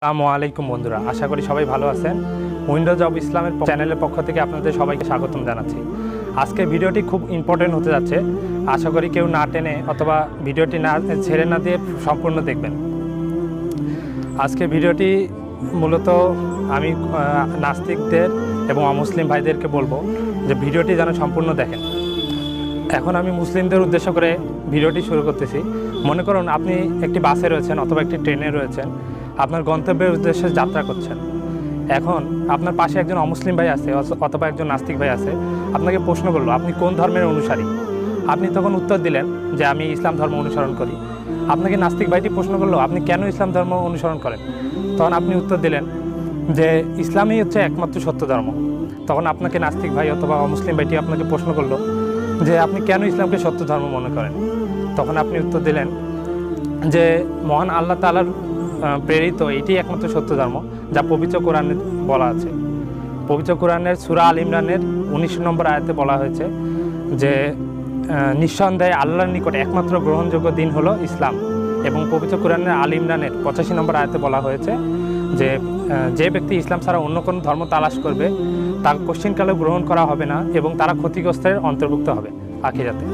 আসসালামু আলাইকুম বন্ধুরা, আশা করি সবাই ভালো আছেন। উইন্ডোজ অব ইসলামের চ্যানেলের পক্ষ থেকে আপনাদের সবাইকে স্বাগতম জানাচ্ছি। আজকে ভিডিওটি খুব ইম্পর্টেন্ট হতে যাচ্ছে। আশা করি কেউ না টেনে অথবা ভিডিওটি না ছেড়ে না দিয়ে সম্পূর্ণ দেখবেন। আজকে ভিডিওটি মূলত আমি নাস্তিকদের এবং অমুসলিম ভাইদেরকে বলবো যে ভিডিওটি যেন সম্পূর্ণ দেখেন। এখন আমি মুসলিমদের উদ্দেশ্য করে ভিডিওটি শুরু করতেছি। মনে করুন আপনি একটি বাসে রয়েছেন অথবা একটি ট্রেনে রয়েছেন, আপনার গন্তব্যের উদ্দেশ্যে যাত্রা করছেন। এখন আপনার পাশে একজন অমুসলিম ভাই আছে অথবা একজন নাস্তিক ভাই আছে, আপনাকে প্রশ্ন করলো আপনি কোন ধর্মের অনুসারী। আপনি তখন উত্তর দিলেন যে আমি ইসলাম ধর্ম অনুসরণ করি। আপনাকে নাস্তিক ভাইটি প্রশ্ন করলো আপনি কেন ইসলাম ধর্ম অনুসরণ করেন। তখন আপনি উত্তর দিলেন যে ইসলামই হচ্ছে একমাত্র সত্য ধর্ম। তখন আপনাকে নাস্তিক ভাই অথবা অমুসলিম ভাইটি আপনাকে প্রশ্ন করলো যে আপনি কেন ইসলামকে সত্য ধর্ম মনে করেন। তখন আপনি উত্তর দিলেন যে মহান আল্লাহ তাআলার প্রেরিত এটি একমাত্র সত্য ধর্ম, যা পবিত্র কোরআনে বলা আছে। পবিত্র কোরআনের সূরা আল ইমরানের 19 নম্বর আয়াতে বলা হয়েছে যে নিঃসন্দেহে আল্লাহর নিকট একমাত্র গ্রহণযোগ্য দিন হলো ইসলাম। এবং পবিত্র কোরআনের আল ইমরানের 85 নম্বর আয়াতে বলা হয়েছে যে যে ব্যক্তি ইসলাম ছাড়া অন্য কোনো ধর্ম তালাশ করবে তা কোশ্চিনকালেও গ্রহণ করা হবে না এবং তারা ক্ষতিগ্রস্তের অন্তর্ভুক্ত হবে আখিরাতে।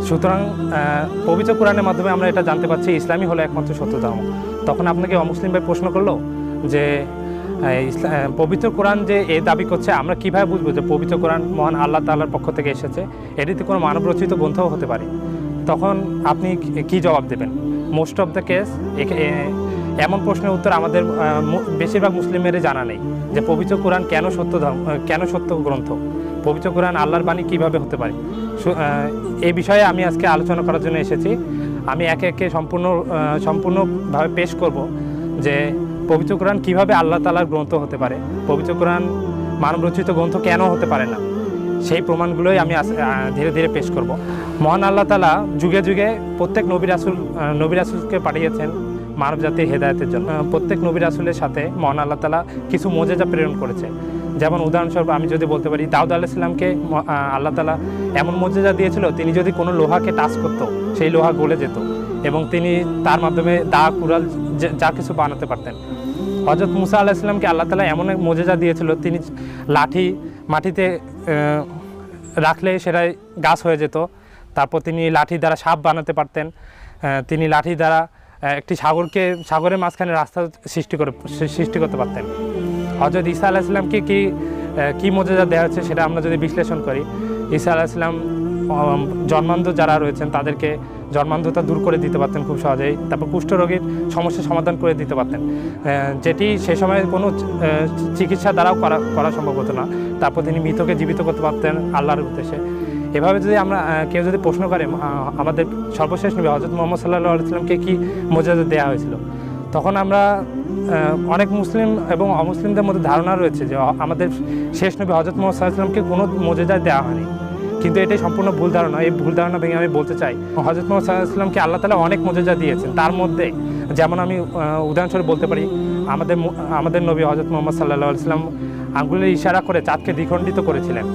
সুতরাং পবিত্র কোরআনের মাধ্যমে আমরা এটা জানতে পারছি ইসলামই হলো একমাত্র সত্য ধর্ম। তখন আপনাকে অমুসলিম ভাই প্রশ্ন করলো যে পবিত্র কোরআন যে এই দাবি করছে, আমরা কীভাবে বুঝবো যে পবিত্র কোরআন মহান আল্লাহ তাআলার পক্ষ থেকে এসেছে, এটিতে কোনো মানবরচিত গ্রন্থও হতে পারে। তখন আপনি কি জবাব দেবেন? মোস্ট অফ দ্য কেস এমন প্রশ্নের উত্তর আমাদের বেশিরভাগ মুসলিমেরই জানা নেই যে পবিত্র কোরআন কেন সত্য গ্রন্থ, পবিত্র কোরআন আল্লাহর বাণী কীভাবে হতে পারে। এই বিষয়ে আমি আজকে আলোচনা করার জন্য এসেছি। আমি একে একে সম্পূর্ণভাবে পেশ করব যে পবিত্র কোরআন কীভাবে আল্লাহ তাআলার গ্রন্থ হতে পারে, পবিত্র কোরআন মানবরচিত গ্রন্থ কেন হতে পারে না, সেই প্রমাণগুলোই আমি ধীরে ধীরে পেশ করব। মহান আল্লাহ তাআলা যুগে যুগে প্রত্যেক নবী রাসূলকে পাঠিয়েছেন মানব জাতির হেদায়েতের জন্য। প্রত্যেক নবী রাসূলের সাথে মহান আল্লাহ তাআলা কিছু মুজিজা প্রেরণ করেছে। যেমন উদাহরণস্বরূপ আমি যদি বলতে পারি, দাউদ আলাইহিস সালামকে আল্লাহ তাআলা এমন মুজিজা দিয়েছিল, তিনি যদি কোনো লোহাকে টাচ করতো সেই লোহা গলে যেত এবং তিনি তার মাধ্যমে দা কুড়াল যা কিছু বানাতে পারতেন। হযরত মুসা আলাইহিস সালামকে আল্লাহ তাআলা এমন এক মুজিজা দিয়েছিল, তিনি লাঠি মাটিতে রাখলে সেটাই গাছ হয়ে যেত। তারপর তিনি লাঠি দ্বারা সাপ বানাতে পারতেন। তিনি লাঠি দ্বারা একটি সাগরের মাঝখানে রাস্তা সৃষ্টি করতে পারতেন। হযরত ঈসা আলাইহিস সালামকে কি মুজিজা দেওয়া হচ্ছে সেটা আমরা যদি বিশ্লেষণ করি, ঈসা আলাইহিস সালাম জন্মান্ধ যারা রয়েছেন তাদেরকে জন্মান্ধতা দূর করে দিতে পারতেন খুব সহজেই। তারপর কুষ্ঠরোগীর সমস্যার সমাধান করে দিতে পারতেন, যেটি সে সময় কোনো চিকিৎসা দ্বারাও করা সম্ভব হতো না। তারপর তিনি মৃতকে জীবিত করতে পারতেন আল্লাহর উদ্দেশ্যে। এভাবে যদি কেউ যদি প্রশ্ন করে আমাদের সর্বশেষ নবী হযরত মুহাম্মদ সাল্লাল্লাহু আলাইহি ওয়াসাল্লামকে কি মুজিজা দেওয়া হয়েছিল, তখন আমরা অনেক মুসলিম এবং অমুসলিমদের মধ্যে ধারণা রয়েছে যে আমাদের শেষ নবী হযরত মুহাম্মদ সাল্লাল্লাহু আলাইহি ওয়াসাল্লামকে কোনো মুজিজা দেওয়া হয়নি। কিন্তু এটাই সম্পূর্ণ ভুল ধারণা। এই ভুল ধারণা ভেঙে আমি বলতে চাই হযরত মুহাম্মদ সাল্লাল্লাহু আলাইহি ওয়াসাল্লামকে আল্লাহ তাআলা অনেক মুজিজা দিয়েছেন। তার মধ্যে যেমন আমি উদাহরণস্বরূপ বলতে পারি, আমাদের নবী হযরত মুহাম্মদ সাল্লাল্লাহু আলাইহি ওয়াসাল্লাম আঙ্গুলের ইশারা করে চাঁদকে দ্বিখণ্ডিত করেছিলেন।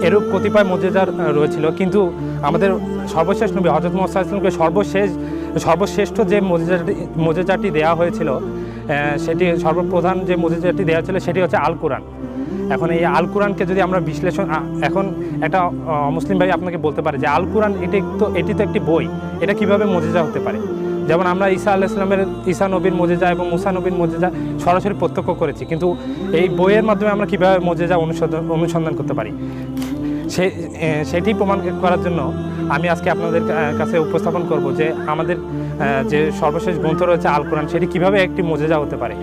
এরূপ কতিপয় মুজিজা রয়েছিল। কিন্তু আমাদের সর্বশেষ নবী হযরত মুহাম্মদ সাল্লাল্লাহু আলাইহি ওয়াসাল্লামকে সর্বশ্রেষ্ঠ যে মুজিজাটি দেওয়া হয়েছিল, সেটি সর্বপ্রধান যে মুজিজাটি দেওয়া ছিল সেটি হচ্ছে আল কোরআন। এখন এই আল কোরআনকে যদি আমরা বিশ্লেষণ, এখন একটা মুসলিম ভাই আপনাকে বলতে পারে যে আল কোরআন এটি তো একটি বই, এটা কিভাবে মুজিজা হতে পারে। যেমন আমরা ঈসা নবীর মুজিজা এবং মুসা নবীর মুজিজা সরাসরি প্রত্যক্ষ করেছি, কিন্তু এই বইয়ের মাধ্যমে আমরা কীভাবে মুজিজা অনুসন্ধান করতে পারি সেটি প্রমাণ করার জন্য আমি আজকে আপনাদের কাছে উপস্থাপন করব যে আমাদের যে সর্বশেষ গ্রন্থ রয়েছে আল কোরআন, সেটি কীভাবে একটি মুজিজা হতে পারে।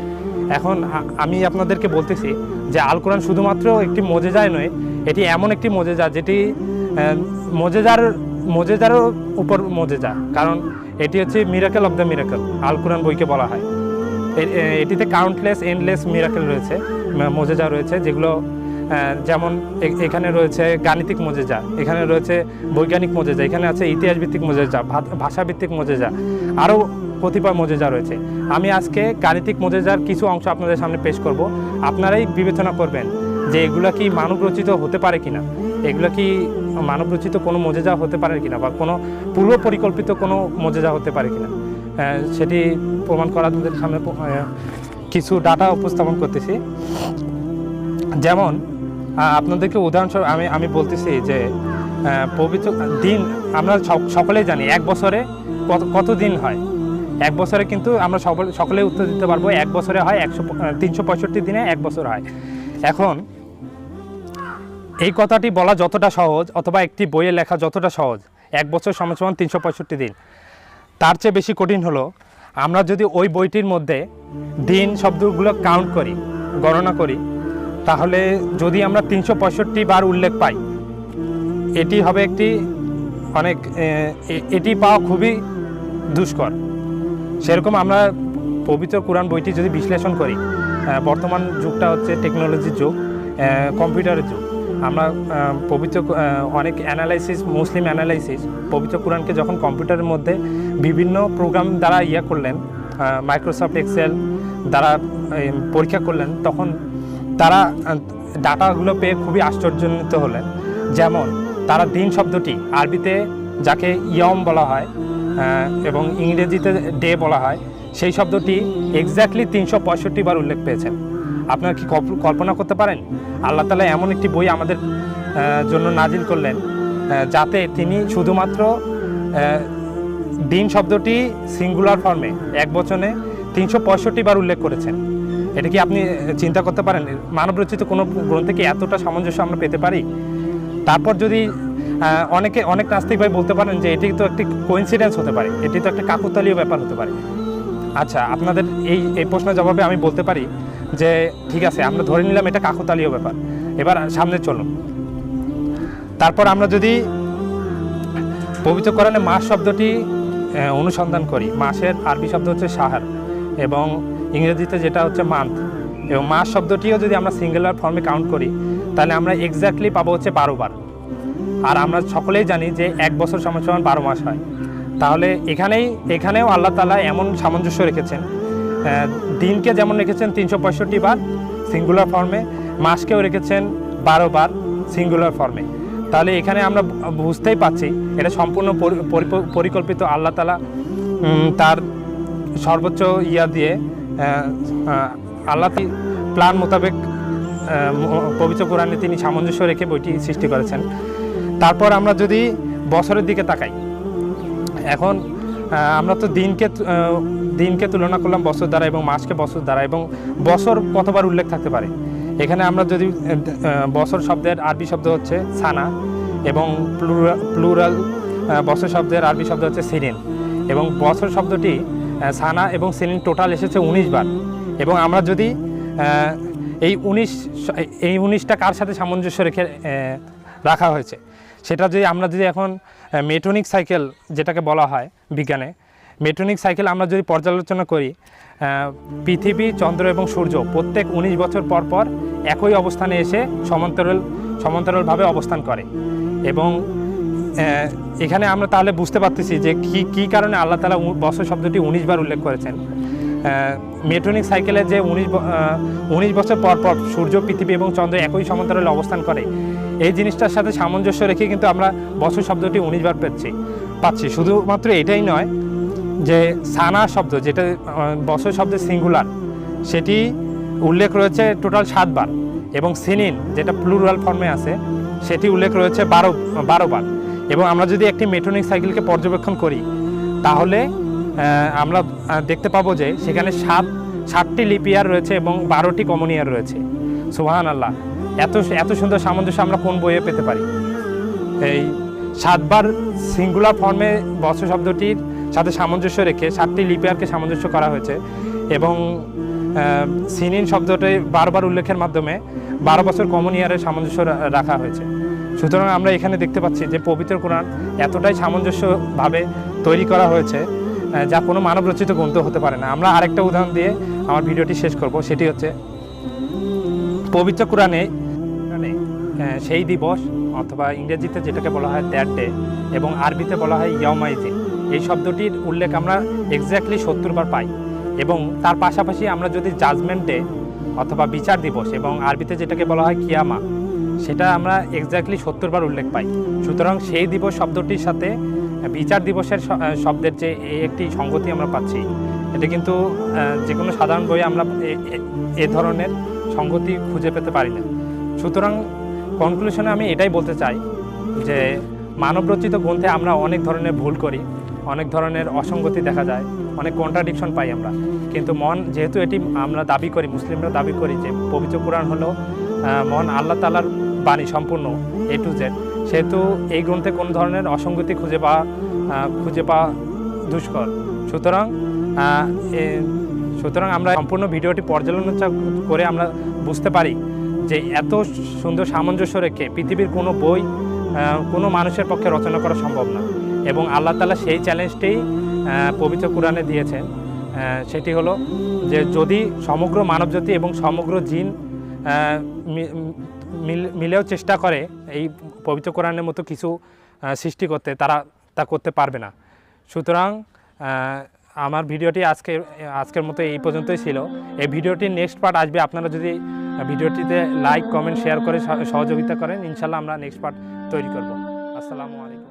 এখন আমি আপনাদেরকে বলতেছি যে আল কোরআন শুধুমাত্র একটি মুজিজাই নয়, এটি এমন একটি মুজিজা যেটি মুজিজারও উপর মুজিজা, কারণ এটি হচ্ছে মিরাকেল অফ দ্য মিরাকেল আল কোরআন বইকে বলা হয়। এটিতে কাউন্টলেস এন্ডলেস মিরাকেল রয়েছে, মুজিজা রয়েছে, যেগুলো যেমন এখানে রয়েছে গাণিতিক মুজিজা, এখানে রয়েছে বৈজ্ঞানিক মুজিজা, এখানে আছে ইতিহাসভিত্তিক মুজিজা, ভাষাভিত্তিক মুজিজা, আরও কতিপয় মুজিজা রয়েছে। আমি আজকে গাণিতিক মুজিজার কিছু অংশ আপনাদের সামনে পেশ করব। আপনারাই বিবেচনা করবেন যে এগুলো কি মানবরচিত হতে পারে কিনা, এগুলো কি মানবরচিত কোনো মুজিজা হতে পারে কিনা, বা কোনো পূর্ব পরিকল্পিত কোনো মুজিজা হতে পারে কিনা। সেটি প্রমাণ করার সামনে কিছু ডাটা উপস্থাপন করতেছি। যেমন আপনাদেরকে উদাহরণস্বরূপ আমি বলতেছি যে পবিত্র দিন আমরা সকলেই জানি এক বছরে কত দিন হয়। এক বছরে কিন্তু আমরা সকলেই উত্তর দিতে পারবো, এক বছরে হয় 365 দিনে এক বছর হয়। এখন এই কথাটি বলা যতটা সহজ, অথবা একটি বইয়ে লেখা যতটা সহজ, এক বছর সমান 365 দিন, তার চেয়ে বেশি কঠিন হলো আমরা যদি ওই বইটির মধ্যে দিন শব্দগুলো কাউন্ট করি, গণনা করি, তাহলে যদি আমরা 365 বার উল্লেখ পাই, এটি হবে একটি এটি পাওয়া খুবই দুষ্কর। সেরকম আমরা পবিত্র কোরআন বইটি যদি বিশ্লেষণ করি, বর্তমান যুগটা হচ্ছে টেকনোলজির যুগ, কম্পিউটারের যুগ। আমরা পবিত্র অনেক অ্যানালাইসিস, মুসলিম অ্যানালাইসিস পবিত্র কোরআনকে যখন কম্পিউটারের মধ্যে বিভিন্ন প্রোগ্রাম দ্বারা করলেন, মাইক্রোসফট এক্সেল দ্বারা পরীক্ষা করলেন, তখন তারা ডাটাগুলো পেয়ে খুবই আশ্চর্যান্বিত হলেন। যেমন তারা দিন শব্দটি আরবিতে যাকে ইয়ম বলা হয় এবং ইংরেজিতে ডে বলা হয়, সেই শব্দটি এক্স্যাক্টলি 365 বার উল্লেখ পেয়েছেন। আপনারা কি কল্পনা করতে পারেন? আল্লাহ তাআলা এমন একটি বই আমাদের জন্য নাজিল করলেন যাতে তিনি শুধুমাত্র দিন শব্দটি সিঙ্গুলার ফর্মে এক বচনে 365 বার উল্লেখ করেছেন। এটা কি আপনি চিন্তা করতে পারেন? মানবরচিত কোনো গ্রন্থে কি এতটা সামঞ্জস্য আমরা পেতে পারি? তারপর যদি অনেক নাস্তিক ভাই বলতে পারেন যে এটি তো একটি কোইন্সিডেন্স হতে পারে, এটি তো একটা কাকতালীয় ব্যাপার হতে পারে। আচ্ছা, আপনাদের এই প্রশ্নের জবাবে আমি বলতে পারি যে ঠিক আছে, আমরা ধরে নিলাম এটা কাকতালীয় ব্যাপার, এবার সামনে চলুন। তারপর আমরা যদি পবিত্র কোরআনে মাস শব্দটি অনুসন্ধান করি, মাসের আরবি শব্দ হচ্ছে শাহর এবং ইংরেজিতে যেটা হচ্ছে মান্থ, এবং মাস শব্দটিও যদি আমরা সিঙ্গুলার ফর্মে কাউন্ট করি তাহলে আমরা এক্স্যাক্টলি পাবো হচ্ছে 12 বার। আর আমরা সকলেই জানি যে এক বছর সমান 12 মাস হয়। তাহলে এখানেও আল্লাহ তাআলা এমন সামঞ্জস্য রেখেছেন, দিনকে যেমন রেখেছেন 365 বার সিঙ্গুলার ফর্মে, মাসকেও রেখেছেন 12 বার সিঙ্গুলার ফর্মে। তাহলে এখানে আমরা বুঝতেই পাচ্ছি এটা সম্পূর্ণ পরিকল্পিত। আল্লাহ তাআলা তার সর্বোচ্চ দিয়ে আল্লাহ প্ল্যান মোতাবেক পবিত্র কোরআনে তিনি সামঞ্জস্য রেখে বইটি সৃষ্টি করেছেন। তারপর আমরা যদি বছরের দিকে তাকাই, এখন আমরা তো দিনকে তুলনা করলাম বছর দ্বারা এবং মাসকে বছর দ্বারা, এবং বছর কতবার উল্লেখ থাকতে পারে। এখানে আমরা যদি বছর শব্দের আরবি শব্দ হচ্ছে সানা এবং প্লুরাল বছর শব্দের আরবি শব্দ হচ্ছে সিনিন, এবং বছর শব্দটি সানা এবং সিনিন টোটাল এসেছে 19 বার। এবং আমরা যদি এই 19টা কার সাথে সামঞ্জস্য রেখে রাখা হয়েছে সেটা আমরা যদি এখন মেট্রনিক সাইকেল যেটাকে বলা হয় বিজ্ঞানে, মেট্রনিক সাইকেল আমরা যদি পর্যালোচনা করি, পৃথিবী, চন্দ্র এবং সূর্য প্রত্যেক 19 বছর পর পর একই অবস্থানে এসে সমান্তরালভাবে অবস্থান করে। এবং এখানে আমরা তাহলে বুঝতে পারতেছি যে কী কারণে আল্লাহ তাআলা বছর শব্দটি 19 বার উল্লেখ করেছেন। মেট্রনিক সাইকেলে যে 19 বছর পর পর সূর্য, পৃথিবী এবং চন্দ্র একই সমান্তরালে অবস্থান করে, এই জিনিসটার সাথে সামঞ্জস্য রেখে কিন্তু আমরা বছর শব্দটি 19 বার পাচ্ছি। শুধুমাত্র এটাই নয় যে সানা শব্দ যেটা বছর শব্দের সিঙ্গুলার, সেটি উল্লেখ রয়েছে টোটাল 7 বার, এবং সিনিন যেটা প্লুরাল ফর্মে আছে সেটি উল্লেখ রয়েছে 12 বার। এবং আমরা যদি একটি মেট্রনিক সাইকেলকে পর্যবেক্ষণ করি তাহলে আমরা দেখতে পাবো যে সেখানে 7টি লিপ ইয়ার রয়েছে এবং 12টি কমন ইয়ার রয়েছে। সুবহানাল্লাহ, এত সুন্দর সামঞ্জস্য আমরা কোন বইয়ে পেতে পারি? এই 7 বার সিঙ্গুলার ফর্মে বছর শব্দটির সাথে সামঞ্জস্য রেখে 7টি লিপ ইয়ারকে সামঞ্জস্য করা হয়েছে, এবং সিনিন শব্দটি 12 বার উল্লেখের মাধ্যমে 12 বছর কমন ইয়ারের সামঞ্জস্য রাখা হয়েছে। সুতরাং আমরা এখানে দেখতে পাচ্ছি যে পবিত্র কোরআন এতটাই সামঞ্জস্যভাবে তৈরি করা হয়েছে যা কোনো মানবরচিত গ্রন্থ হতে পারে না। আমরা আরেকটা উদাহরণ দিয়ে আমার ভিডিওটি শেষ করব, সেটি হচ্ছে পবিত্র কোরআনে সেই দিবস, অথবা ইংরেজিতে যেটাকে বলা হয় দ্যাট ডে এবং আরবিতে বলা হয় ইয়াউমাইদিন, এই শব্দটির উল্লেখ আমরা এক্স্যাক্টলি 70 বার পাই। এবং তার পাশাপাশি আমরা যদি জাজমেন্ট ডে অথবা বিচার দিবস এবং আরবিতে যেটাকে বলা হয় কিয়ামা, সেটা আমরা এক্স্যাক্টলি 70 বার উল্লেখ পাই। সুতরাং সেই দিবস শব্দটির সাথে বিচার দিবসের শব্দের যে একটি সংগতি আমরা পাচ্ছি, এটা কিন্তু যে কোনো সাধারণ বইয়ে আমরা এ ধরনের সংগতি খুঁজে পেতে পারি না। সুতরাং কনক্লুশনে আমি এটাই বলতে চাই যে মানবরচিত গ্রন্থে আমরা অনেক ধরনের ভুল করি, অনেক ধরনের অসঙ্গতি দেখা যায়, অনেক কন্ট্রাডিকশন পাই আমরা। কিন্তু যেহেতু এটি আমরা দাবি করি, মুসলিমরা দাবি করি যে পবিত্র কোরআন হলো মহান আল্লাহ তাআলার বাণী সম্পূর্ণ A to Z, সেহেতু এই গ্রন্থে কোনো ধরনের অসঙ্গতি খুঁজে পাওয়া দুষ্কর। সুতরাং আমরা সম্পূর্ণ ভিডিওটি পর্যালোচনা করে আমরা বুঝতে পারি যে এত সুন্দর সামঞ্জস্য রেখে পৃথিবীর কোনো বই কোনো মানুষের পক্ষে রচনা করা সম্ভব না, এবং আল্লাহ তাআলা সেই চ্যালেঞ্জটাই পবিত্র কোরআনে দিয়েছেন। সেটি হলো যে যদি সমগ্র মানবজাতি এবং সমগ্র জিন মিলেও চেষ্টা করে এই পবিত্র কোরআনের মতো কিছু সৃষ্টি করতে, তারা তা করতে পারবে না। সুতরাং আমার ভিডিওটি আজকের মতো এই পর্যন্তই ছিল। এই ভিডিওটির নেক্সট পার্ট আসবে। আপনারা যদি ভিডিওটিতে লাইক, কমেন্ট, শেয়ার করে সহযোগিতা করেন, ইনশাল্লাহ আমরা নেক্সট পার্ট তৈরি করব। আসসালামু আলাইকুম।